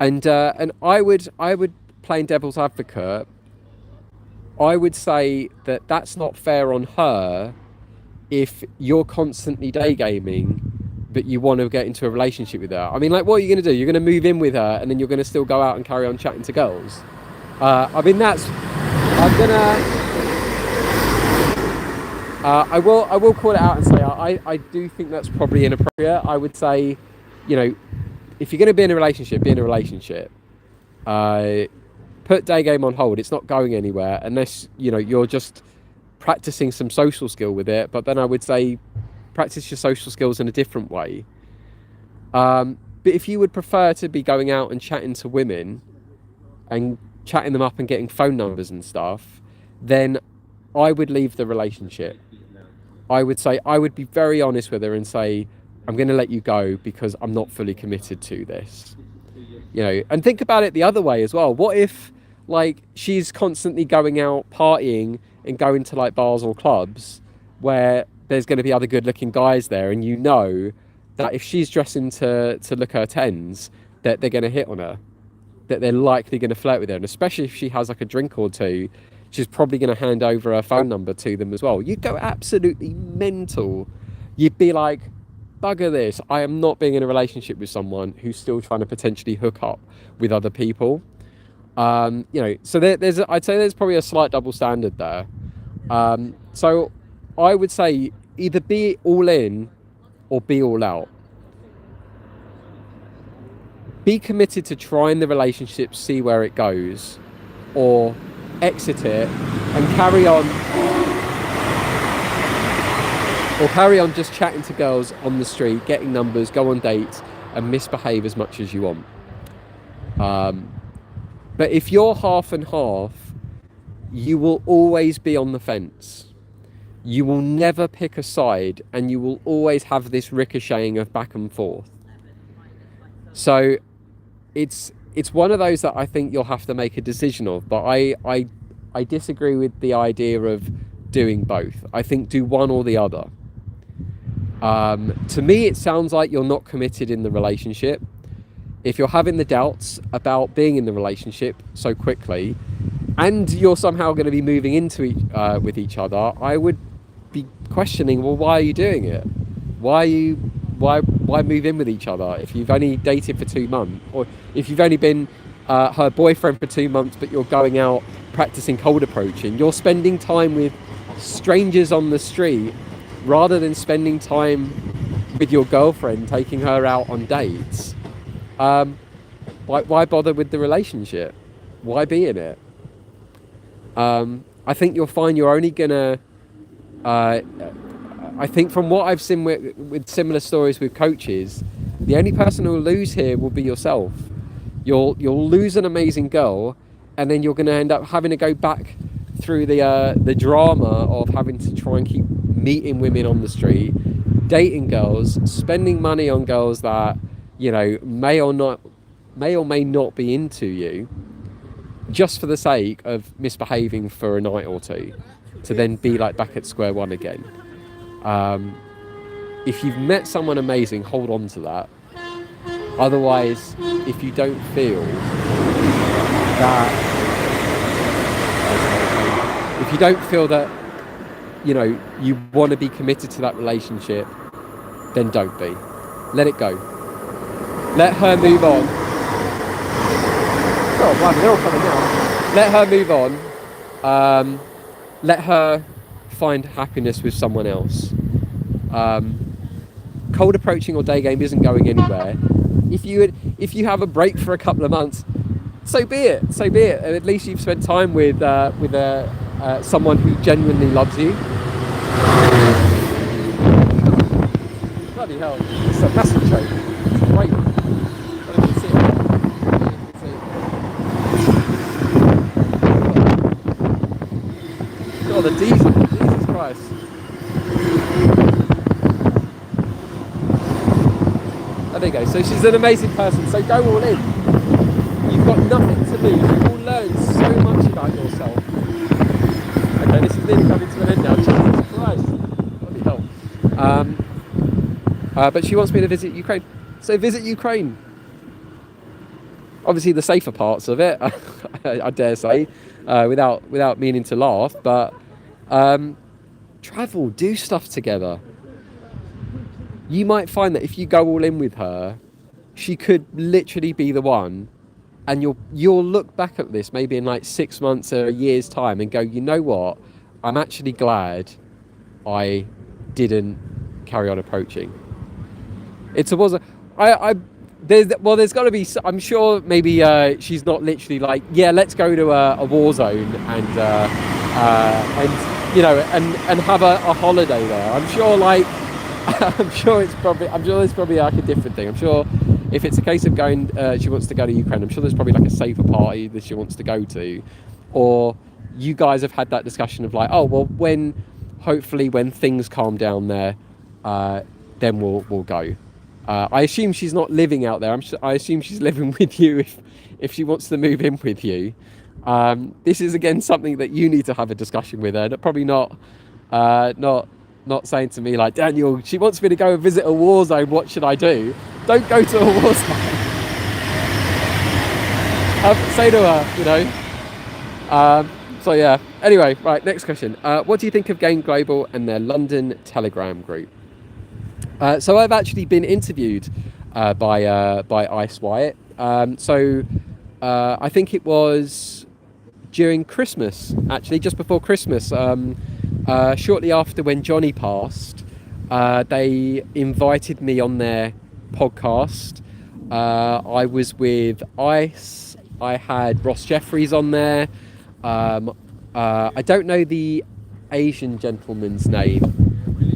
And I would, playing devil's advocate, I would say that that's not fair on her if you're constantly day gaming, but you want to get into a relationship with her. I mean, like, what are you going to do? You're going to move in with her, and then you're going to still go out and carry on chatting to girls? I will call it out and say I do think that's probably inappropriate. I would say, if you're going to be in a relationship, be in a relationship. Put day game on hold. It's not going anywhere unless you're just practicing some social skill with it. But then I would say practice your social skills in a different way. But if you would prefer to be going out and chatting to women and chatting them up and getting phone numbers and stuff, then I would leave the relationship. I would be very honest with her and say, I'm going to let you go because I'm not fully committed to this. And think about it the other way as well. What if like she's constantly going out partying and going to like bars or clubs where there's going to be other good looking guys there, and that if she's dressing to look her tens, that they're going to hit on her, that they're likely going to flirt with her, and especially if she has like a drink or two, she's probably going to hand over her phone number to them as well. You'd go absolutely mental. You'd be like, bugger this, I am not being in a relationship with someone who's still trying to potentially hook up with other people. So I'd say there's probably a slight double standard there. So I would say either be all in or be all out. Be committed to trying the relationship, see where it goes, or exit it and carry on just chatting to girls on the street, getting numbers, go on dates, and misbehave as much as you want. But if you're half and half, you will always be on the fence. You will never pick a side, and you will always have this ricocheting of back and forth. So it's one of those that I think you'll have to make a decision of. But I disagree with the idea of doing both. I think do one or the other. To me, it sounds like you're not committed in the relationship. If you're having the doubts about being in the relationship so quickly, and you're somehow going to be moving into with each other, I would be questioning, well, why are you doing it? Why move in with each other if you've only dated for 2 months, or if you've only been her boyfriend for 2 months, but you're going out practicing cold approaching. You're spending time with strangers on the street rather than spending time with your girlfriend, taking her out on dates. Why bother with the relationship? Why be in it? I think you'll find you're only gonna. I think from what I've seen with similar stories with coaches, the only person who'll lose here will be yourself. You'll lose an amazing girl, and then you're going to end up having to go back through the drama of having to try and keep meeting women on the street, dating girls, spending money on girls that may or may not be into you, just for the sake of misbehaving for a night or two, to then be like back at square one again. If you've met someone amazing, hold on to that. Otherwise, if you don't feel that you want to be committed to that relationship, then don't be. Let it go. Let her move on. Oh, blimey, they're all coming now. Let her move on. Let her find happiness with someone else. Cold approaching or day game isn't going anywhere. If you have a break for a couple of months, so be it. And at least you've spent time with someone who genuinely loves you. Bloody hell! It's a massive train. It's great. I don't even see it. God, the diesel. Jesus Christ. Oh, there you go. So she's an amazing person. So go all in. You've got nothing to lose. You will learn so much about yourself. Okay, this is nearly coming to an end now. Jesus Christ. Bloody hell. But she wants me to visit Ukraine. So visit Ukraine. Obviously the safer parts of it, I dare say, without meaning to laugh, but travel, do stuff together. You might find that if you go all in with her, she could literally be the one, and you'll look back at this maybe in like 6 months or a year's time and go, you know what? I'm actually glad I didn't carry on approaching. There's got to be. I'm sure maybe she's not literally like, yeah, let's go to a war zone and have a holiday there. I'm sure there's probably like a different thing. I'm sure if it's a case of going, she wants to go to Ukraine, I'm sure there's probably like a safer party that she wants to go to, or you guys have had that discussion of like, oh well, hopefully when things calm down there, then we'll go. I assume she's not living out there. I assume she's living with you if she wants to move in with you. This is again something that you need to have a discussion with her. Probably not saying to me like, Daniel, she wants me to go and visit a war zone. What should I do? Don't go to a war zone. Say to her, So yeah. Anyway, right. Next question. What do you think of Game Global and their London Telegram group? So I've actually been interviewed by Ice Wyatt. I think it was during Christmas, actually, just before Christmas, shortly after when Johnny passed, they invited me on their podcast. I was with Ice. I had Ross Jeffries on there. I don't know the Asian gentleman's name.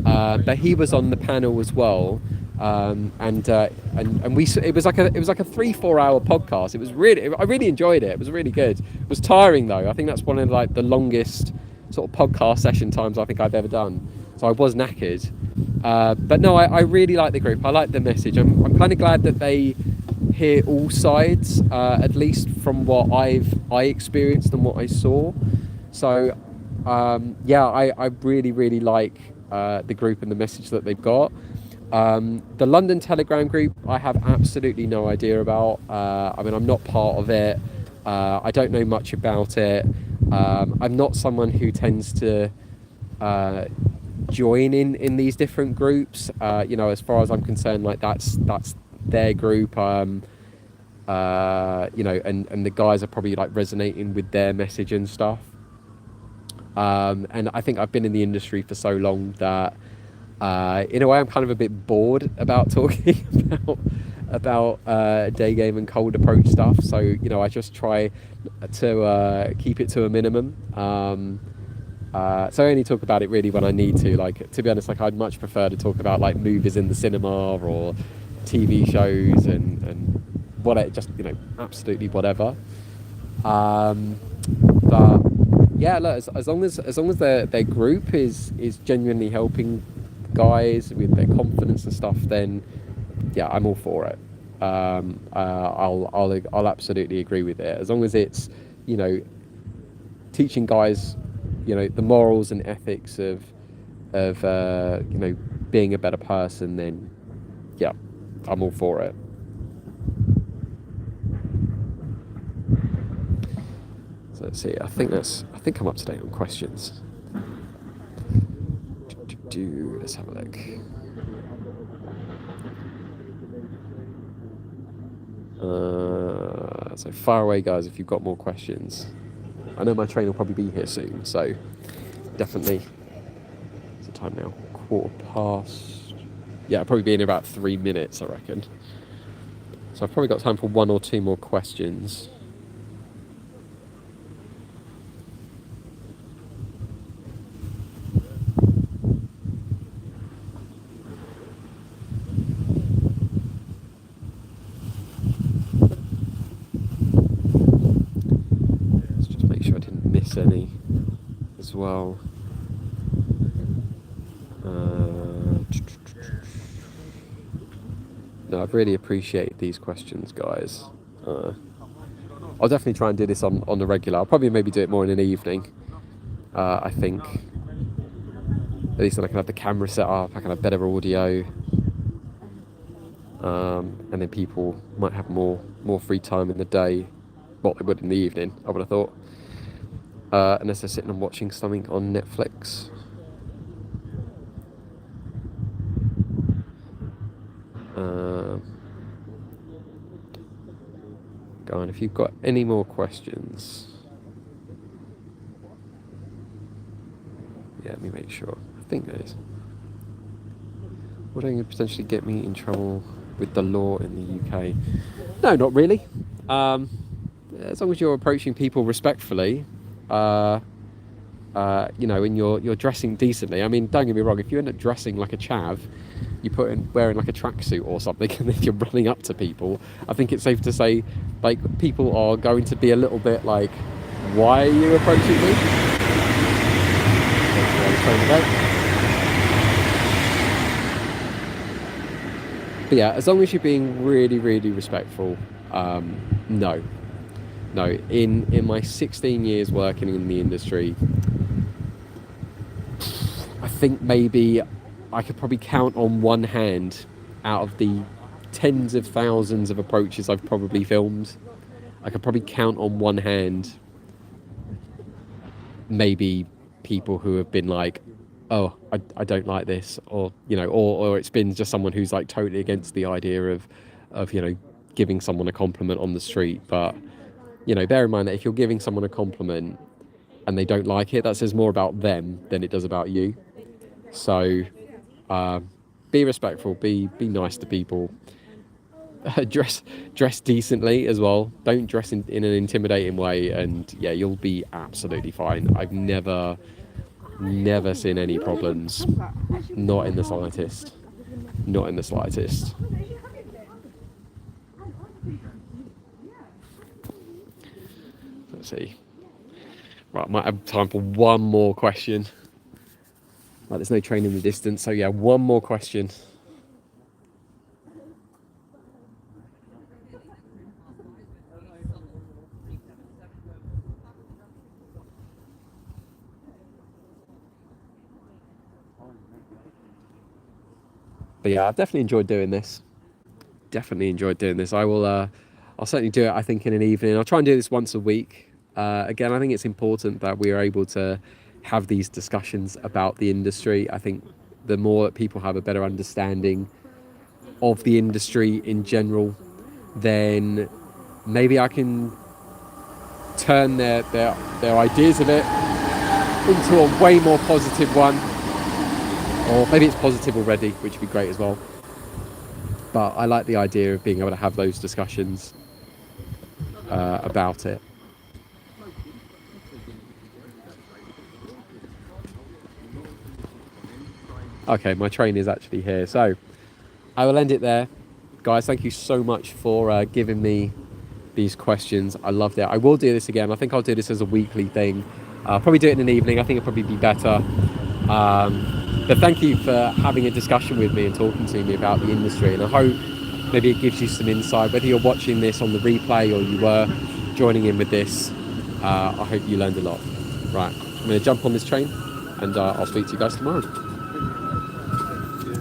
But he was on the panel as well, and it was like a 3-4 hour podcast. I really enjoyed it. It was really good. It was tiring though. I think that's one of like the longest sort of podcast session times I think I've ever done. So I was knackered. But no, I really like the group. I like the message. I'm kind of glad that they hear all sides, at least from what I experienced and what I saw. So I really like the group and the message that they've got. The London Telegram group, I have absolutely no idea about. I'm not part of it. I don't know much about it. I'm not someone who tends to join in these different groups. As far as I'm concerned, like that's their group. and the guys are probably like resonating with their message and stuff. And I think I've been in the industry for so long that, in a way, I'm kind of a bit bored about talking about day game and cold approach stuff. So I just try to keep it to a minimum. So I only talk about it really when I need to. Like, to be honest, like I'd much prefer to talk about like movies in the cinema or TV shows and whatever, just absolutely whatever. But yeah, look, as long as their group is genuinely helping guys with their confidence and stuff, then yeah, I'm all for it. I'll absolutely agree with it, as long as it's teaching guys the morals and ethics of being a better person. Then yeah, I'm all for it. So let's see. I think I'm up to date on questions. Let's have a look. So fire away, guys, if you've got more questions. I know my train will probably be here soon, so definitely. What's the time now? 1:15. Yeah, I'll probably be in about 3 minutes, I reckon. So I've probably got time for 1 or 2 more questions. Let's just make sure I didn't miss any as well. No, I really appreciate these questions, guys. I'll definitely try and do this on the regular. I'll probably maybe do it more in an evening. I think. At least then I can have the camera set up, I can have better audio. And then people might have more free time in the day. What they would in the evening, I would have thought. Unless they're sitting and watching something on Netflix. Go on, if you've got any more questions. Yeah, let me make sure. I think there is. Would it potentially get me in trouble with the law in the UK? No, not really. As long as you're approaching people respectfully, and you're dressing decently. I mean, don't get me wrong. If you end up dressing like a chav, wearing like a tracksuit or something, and then you're running up to people, I think it's safe to say, like, people are going to be a little bit like, "Why are you approaching me?" But yeah, as long as you're being really, really respectful, no. In my 16 years working in the industry, I think maybe I could probably count on one hand out of the tens of thousands of approaches I've probably filmed. I could probably count on one hand maybe people who have been like, oh, I don't like this, or or it's been just someone who's like totally against the idea of giving someone a compliment on the street. But bear in mind that if you're giving someone a compliment and they don't like it, that says more about them than it does about you. So be respectful, be nice to people. Dress decently as well. Don't dress in an intimidating way, and yeah, you'll be absolutely fine. I've never seen any problems. Not in the slightest. Not in the slightest. Let's see. Right, might have time for one more question. Right, there's no train in the distance, so yeah, one more question. But yeah, I've definitely enjoyed doing this. I'll certainly do it, I think, in an evening. I'll try and do this once a week. Again, I think it's important that we are able to have these discussions about the industry. I think the more that people have a better understanding of the industry in general, then maybe I can turn their ideas of it into a way more positive one, or maybe it's positive already, which would be great as well. But I like the idea of being able to have those discussions about it. Okay, my train is actually here, so I will end it there. Guys, thank you so much for giving me these questions. I loved it. I will do this again. I think I'll do this as a weekly thing. Probably do it in an evening. I think it'll probably be better. But thank you for having a discussion with me and talking to me about the industry. And I hope maybe it gives you some insight, whether you're watching this on the replay or you were joining in with this. I hope you learned a lot. Right, I'm going to jump on this train and I'll speak to you guys tomorrow.